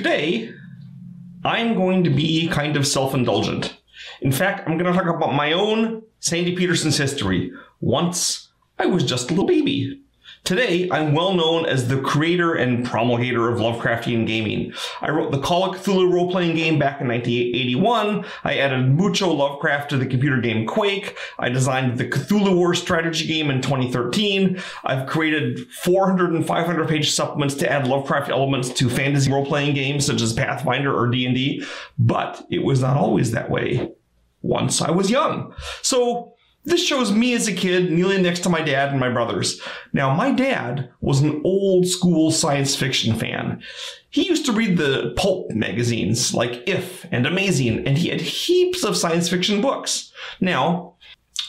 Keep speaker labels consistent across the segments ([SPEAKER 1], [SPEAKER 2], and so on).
[SPEAKER 1] today, I'm going to be kind of self-indulgent. In fact, I'm going to talk about my own Sandy Petersen's history. Once, I was just a little baby. Today, I'm well known as the creator and promulgator of Lovecraftian gaming. I wrote the Call of Cthulhu role-playing game back in 1981. I added mucho Lovecraft to the computer game Quake. I designed the Cthulhu War strategy game in 2013. I've created 400 and 500-page supplements to add Lovecraft elements to fantasy role-playing games such as Pathfinder or D&D. But it was not always that way. Once I was young. So this shows me as a kid kneeling next to my dad and my brothers. Now, my dad was an old school science fiction fan. He used to read the pulp magazines like If and Amazing, and he had heaps of science fiction books. Now,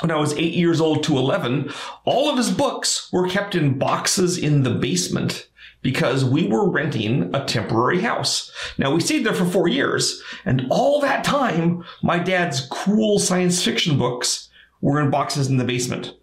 [SPEAKER 1] when I was 8 years old to 11, all of his books were kept in boxes in the basement because we were renting a temporary house. Now, we stayed there for 4 years, and all that time, my dad's cool science fiction books were in boxes in the basement.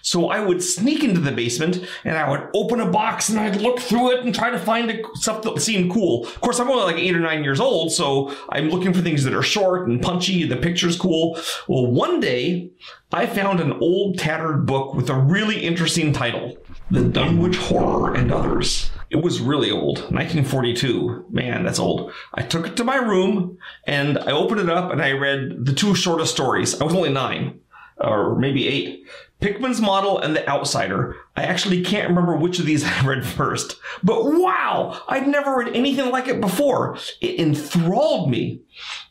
[SPEAKER 1] So I would sneak into the basement and I would open a box and I'd look through it and try to find stuff that seemed cool. Of course, I'm only like 8 or 9 years old, so I'm looking for things that are short and punchy, the picture's cool. Well, one day I found an old tattered book with a really interesting title, The Dunwich Horror and Others. It was really old, 1942. Man, that's old. I took it to my room and I opened it up and I read the two shortest stories. I was only 9. Or maybe 8. Pickman's Model and The Outsider. I actually can't remember which of these I read first. But wow! I'd never read anything like it before. It enthralled me.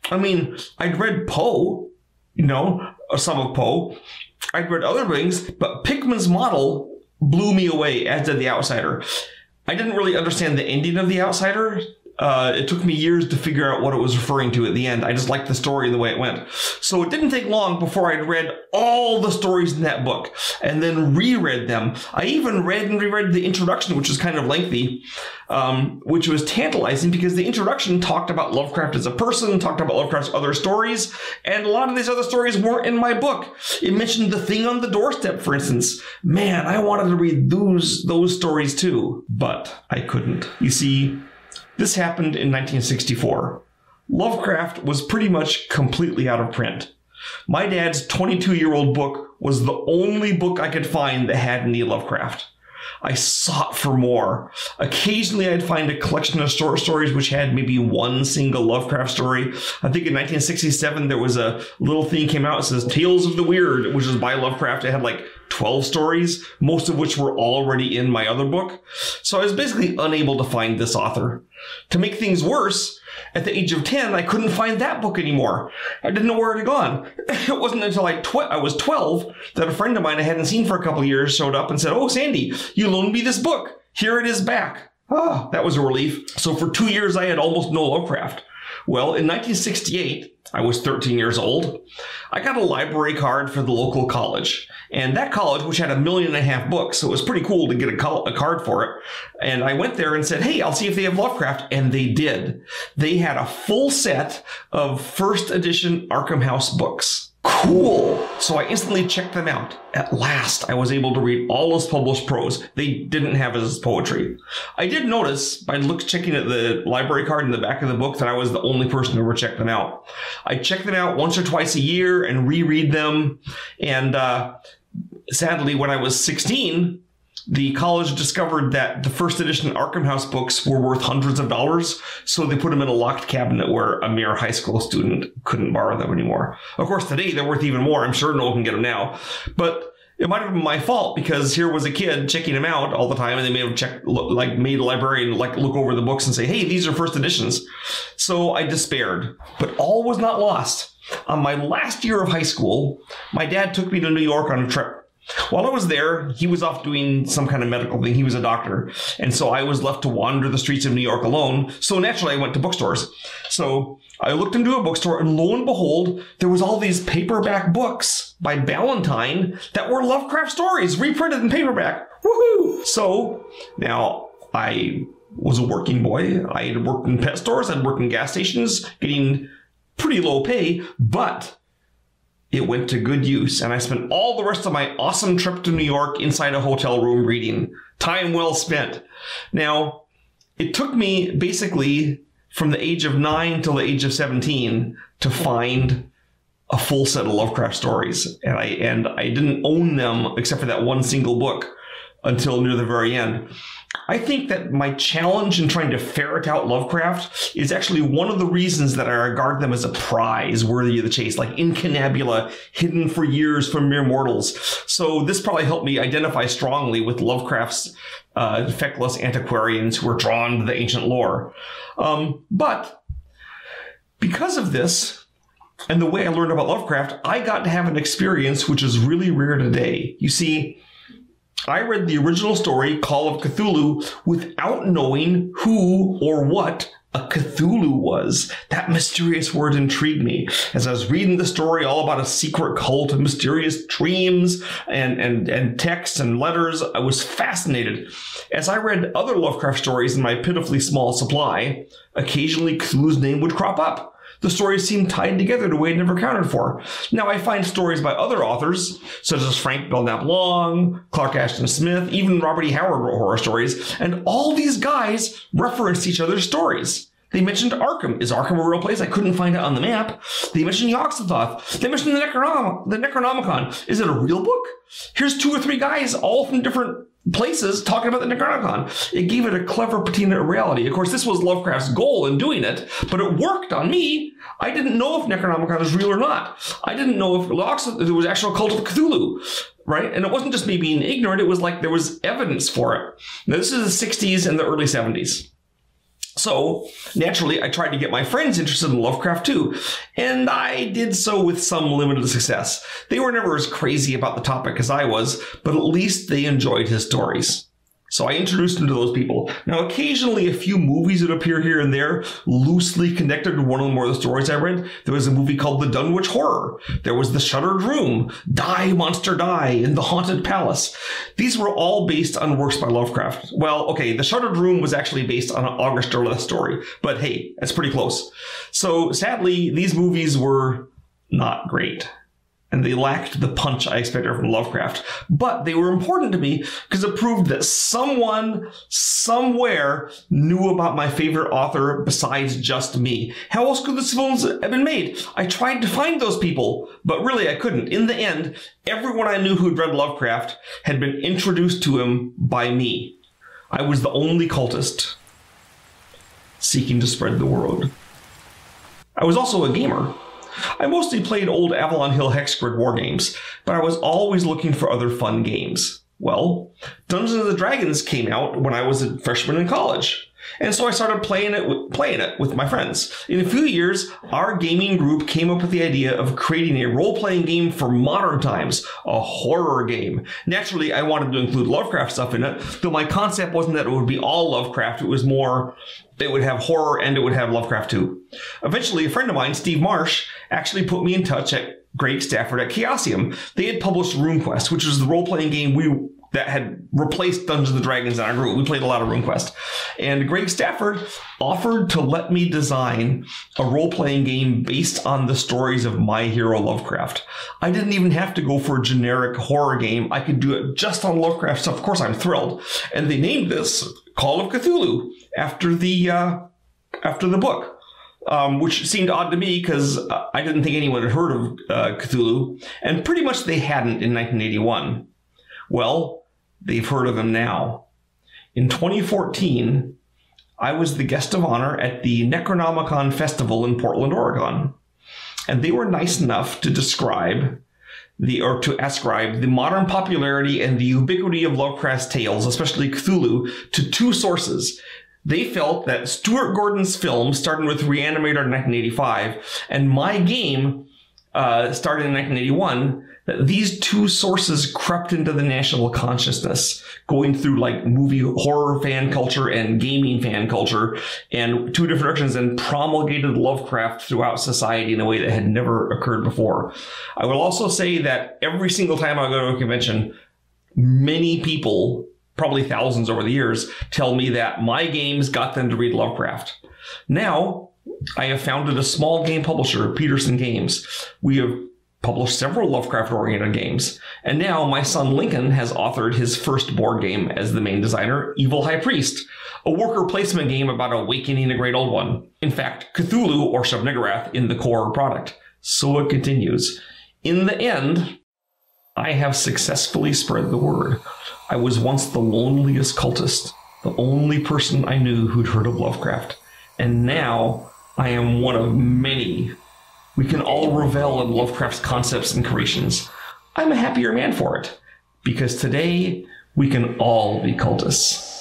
[SPEAKER 1] I mean, I'd read Poe, some of Poe. I'd read other things, but Pickman's Model blew me away, as did The Outsider. I didn't really understand the ending of The Outsider. It took me years to figure out what it was referring to at the end. I just liked the story and the way it went. So it didn't take long before I'd read all the stories in that book and then reread them. I even read and reread the introduction, which was kind of lengthy, which was tantalizing because the introduction talked about Lovecraft as a person, talked about Lovecraft's other stories, and a lot of these other stories weren't in my book. It mentioned The Thing on the Doorstep, for instance. Man, I wanted to read those stories too, but I couldn't. You see, this happened in 1964. Lovecraft was pretty much completely out of print. My dad's 22-year-old book was the only book I could find that had any Lovecraft. I sought for more. Occasionally, I'd find a collection of short stories which had maybe one single Lovecraft story. I think in 1967, there was a little thing came out that says Tales of the Weird, which was by Lovecraft. It had like 12 stories, most of which were already in my other book. So I was basically unable to find this author. To make things worse, at the age of 10, I couldn't find that book anymore. I didn't know where it had gone. It wasn't until I was 12 that a friend of mine I hadn't seen for a couple of years showed up and said, "Oh, Sandy, you loaned me this book. Here it is back." Oh, that was a relief. So for 2 years, I had almost no Lovecraft. Well, in 1968, I was 13 years old. I got a library card for the local college. And that college, which had 1.5 million books, so it was pretty cool to get a card for it. And I went there and said, "Hey, I'll see if they have Lovecraft." And they did. They had a full set of first edition Arkham House books. Cool. So I instantly checked them out. At last, I was able to read all his published prose. They didn't have his poetry. I did notice by checking at the library card in the back of the book that I was the only person who ever checked them out. I checked them out once or twice a year and reread them. And sadly, when I was 16, the college discovered that the first edition Arkham House books were worth hundreds of dollars, so they put them in a locked cabinet where a mere high school student couldn't borrow them anymore. Of course, today they're worth even more. I'm sure no one can get them now. But it might have been my fault because here was a kid checking them out all the time, and they may have made a librarian look over the books and say, "Hey, these are first editions." So I despaired. But all was not lost. On my last year of high school, my dad took me to New York on a trip. While I was there, he was off doing some kind of medical thing. He was a doctor. And so I was left to wander the streets of New York alone. So naturally, I went to bookstores. So I looked into a bookstore, and lo and behold, there was all these paperback books by Ballantine that were Lovecraft stories reprinted in paperback. Woohoo! So now I was a working boy. I had worked in pet stores. I'd worked in gas stations, getting pretty low pay, but it went to good use, and I spent all the rest of my awesome trip to New York inside a hotel room reading. Time well spent. Now, it took me basically from the age of 9 till the age of 17 to find a full set of Lovecraft stories. And I didn't own them except for that one single book until near the very end. I think that my challenge in trying to ferret out Lovecraft is actually one of the reasons that I regard them as a prize worthy of the chase, like incunabula hidden for years from mere mortals. So this probably helped me identify strongly with Lovecraft's feckless antiquarians who are drawn to the ancient lore. But because of this, and the way I learned about Lovecraft, I got to have an experience which is really rare today. You see, I read the original story, Call of Cthulhu, without knowing who or what a Cthulhu was. That mysterious word intrigued me. As I was reading the story all about a secret cult and mysterious dreams and texts and letters, I was fascinated. As I read other Lovecraft stories in my pitifully small supply, occasionally Cthulhu's name would crop up. The stories seemed tied together in a way I'd never accounted for. Now, I find stories by other authors, such as Frank Belknap Long, Clark Ashton Smith, even Robert E. Howard wrote horror stories, and all these guys referenced each other's stories. They mentioned Arkham. Is Arkham a real place? I couldn't find it on the map. They mentioned Yogg-Sothoth. They mentioned the Necronomicon. Is it a real book? Here's 2 or 3 guys, all from different places, talking about the Necronomicon. It gave it a clever patina of reality. Of course, this was Lovecraft's goal in doing it, but it worked on me. I didn't know if Necronomicon is real or not. I didn't know if there was actual Cult of Cthulhu, right? And it wasn't just me being ignorant. It was like there was evidence for it. Now, this is the 60s and the early 70s. So, naturally, I tried to get my friends interested in Lovecraft too, and I did so with some limited success. They were never as crazy about the topic as I was, but at least they enjoyed his stories. So I introduced them to those people. Now, occasionally a few movies would appear here and there, loosely connected to one or more of the stories I read. There was a movie called The Dunwich Horror. There was The Shuttered Room, Die, Monster, Die, and The Haunted Palace. These were all based on works by Lovecraft. Well, okay, The Shuttered Room was actually based on an August Derleth story, but hey, that's pretty close. So sadly, these movies were not great. And they lacked the punch I expected from Lovecraft. But they were important to me because it proved that someone, somewhere, knew about my favorite author besides just me. How else could these films have been made? I tried to find those people, but really I couldn't. In the end, everyone I knew who'd read Lovecraft had been introduced to him by me. I was the only cultist seeking to spread the word. I was also a gamer. I mostly played old Avalon Hill Hexgrid war games, but I was always looking for other fun games. Well, Dungeons & Dragons came out when I was a freshman in college, and so I started playing it with my friends. In a few years, our gaming group came up with the idea of creating a role-playing game for modern times, a horror game. Naturally, I wanted to include Lovecraft stuff in it, though my concept wasn't that it would be all Lovecraft. It was more, it would have horror and it would have Lovecraft too. Eventually, a friend of mine, Steve Marsh, actually put me in touch at Greg Stafford at Chaosium. They had published RuneQuest, which was the role-playing game that had replaced Dungeons & Dragons in our group. We played a lot of RuneQuest. And Greg Stafford offered to let me design a role-playing game based on the stories of my hero Lovecraft. I didn't even have to go for a generic horror game. I could do it just on Lovecraft stuff. Of course, I'm thrilled. And they named this Call of Cthulhu after the book. Which seemed odd to me because I didn't think anyone had heard of Cthulhu, and pretty much they hadn't in 1981. Well, they've heard of him now. In 2014, I was the guest of honor at the Necronomicon Festival in Portland, Oregon, and they were nice enough to ascribe the modern popularity and the ubiquity of Lovecraft's tales, especially Cthulhu, to 2 sources. They felt that Stuart Gordon's film, starting with Reanimator in 1985, and my game, started in 1981, that these 2 sources crept into the national consciousness, going through like movie horror fan culture and gaming fan culture, and 2 different directions, and promulgated Lovecraft throughout society in a way that had never occurred before. I will also say that every single time I go to a convention, many people, probably thousands over the years, tell me that my games got them to read Lovecraft. Now, I have founded a small game publisher, Petersen Games. We have published several Lovecraft-oriented games, and now my son Lincoln has authored his first board game as the main designer, Evil High Priest, a worker placement game about awakening a great old one. In fact, Cthulhu or Shub-Niggurath in the core product. So it continues. In the end, I have successfully spread the word. I was once the loneliest cultist, the only person I knew who'd heard of Lovecraft. And now I am one of many. We can all revel in Lovecraft's concepts and creations. I'm a happier man for it, because today we can all be cultists.